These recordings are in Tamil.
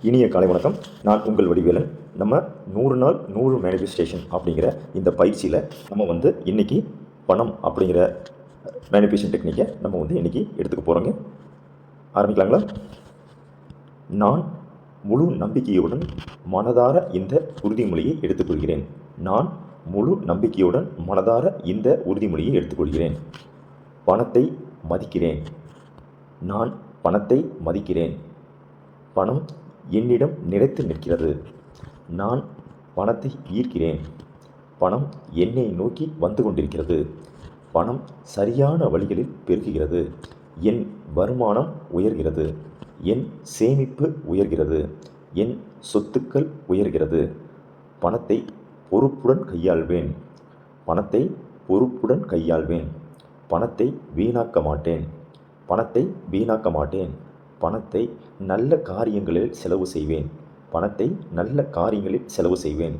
இனிய காலை வணக்கம். நான் உங்கள் வடிவேலன். நம்ம 100 நாள் 100 மேனிஃபெஸ்டேஷன் அப்படிங்கிற இந்த பயிற்சியில் நம்ம இன்றைக்கி பணம் அப்படிங்கிற மேனிஃபெஸ்டேஷன் டெக்னிக்கை நம்ம இன்றைக்கி எடுத்துக்க போகிறோங்க. ஆரம்பிக்கலாங்களா? நான் முழு நம்பிக்கையுடன் மனதார இந்த உறுதிமொழியை எடுத்துக்கொள்கிறேன். நான் முழு நம்பிக்கையுடன் மனதார இந்த உறுதிமொழியை எடுத்துக்கொள்கிறேன். பணத்தை மதிக்கிறேன். நான் பணத்தை மதிக்கிறேன். பணம் என்னிடம் நிலைத்து நிற்கிறது. நான் பணத்தை ஈர்க்கிறேன். பணம் என்னை நோக்கி வந்து கொண்டிருக்கிறது. பணம் சரியான வழிகளில் பெருகுகிறது. என் வருமானம் உயர்கிறது. என் சேமிப்பு உயர்கிறது. என் சொத்துக்கள் உயர்கிறது. பணத்தை பொறுப்புடன் கையாள்வேன். பணத்தை பொறுப்புடன் கையாள்வேன். பணத்தை வீணாக்க மாட்டேன். பணத்தை வீணாக்க மாட்டேன். பணத்தை நல்ல காரியங்களில் செலவு செய்வேன். பணத்தை நல்ல காரியங்களில் செலவு செய்வேன்.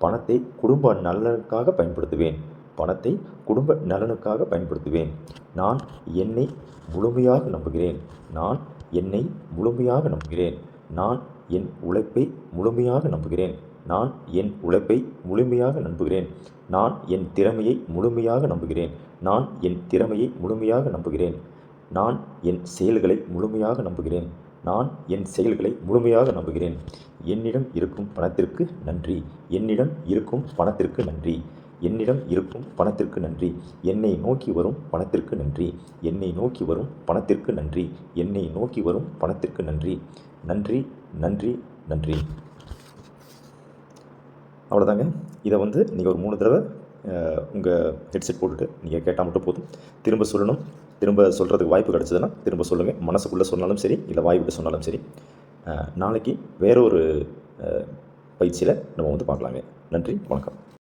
பணத்தை குடும்ப நலனுக்காக பயன்படுத்துவேன். பணத்தை குடும்ப நலனுக்காக பயன்படுத்துவேன். நான் என்னை முழுமையாக நம்புகிறேன். நான் என்னை முழுமையாக நம்புகிறேன். நான் என் உழைப்பை முழுமையாக நம்புகிறேன். நான் என் உழைப்பை முழுமையாக நம்புகிறேன். நான் என் திறமையை முழுமையாக நம்புகிறேன். நான் என் திறமையை முழுமையாக நம்புகிறேன். நான் என் செயல்களை முழுமையாக நம்புகிறேன். நான் என் செயல்களை முழுமையாக நம்புகிறேன். என்னிடம் இருக்கும் பணத்திற்கு நன்றி. என்னிடம் இருக்கும் பணத்திற்கு நன்றி. என்னிடம் இருக்கும் பணத்திற்கு நன்றி. என்னை நோக்கி வரும் பணத்திற்கு நன்றி. என்னை நோக்கி வரும் பணத்திற்கு நன்றி. என்னை நோக்கி வரும் பணத்திற்கு நன்றி. நன்றி, நன்றி, நன்றி. அவ்வளோதாங்க. இதை நீங்கள் ஒரு 3 தடவை உங்கள் ஹெட்செட் போட்டுட்டு நீங்கள் கேட்டால் மட்டும் போதும். திரும்ப சொல்லணும். திரும்ப சொல்கிறதுக்கு வாய்ப்பு கிடச்சதுன்னா திரும்ப சொல்லுங்கள். மனசுக்குள்ளே சொன்னாலும் சரி, இல்லை வாய் விட்டு சொன்னாலும் சரி. நாளைக்கு வேற ஒரு பயிற்சியில் நம்ம பார்க்கலாங்க. நன்றி, வணக்கம்.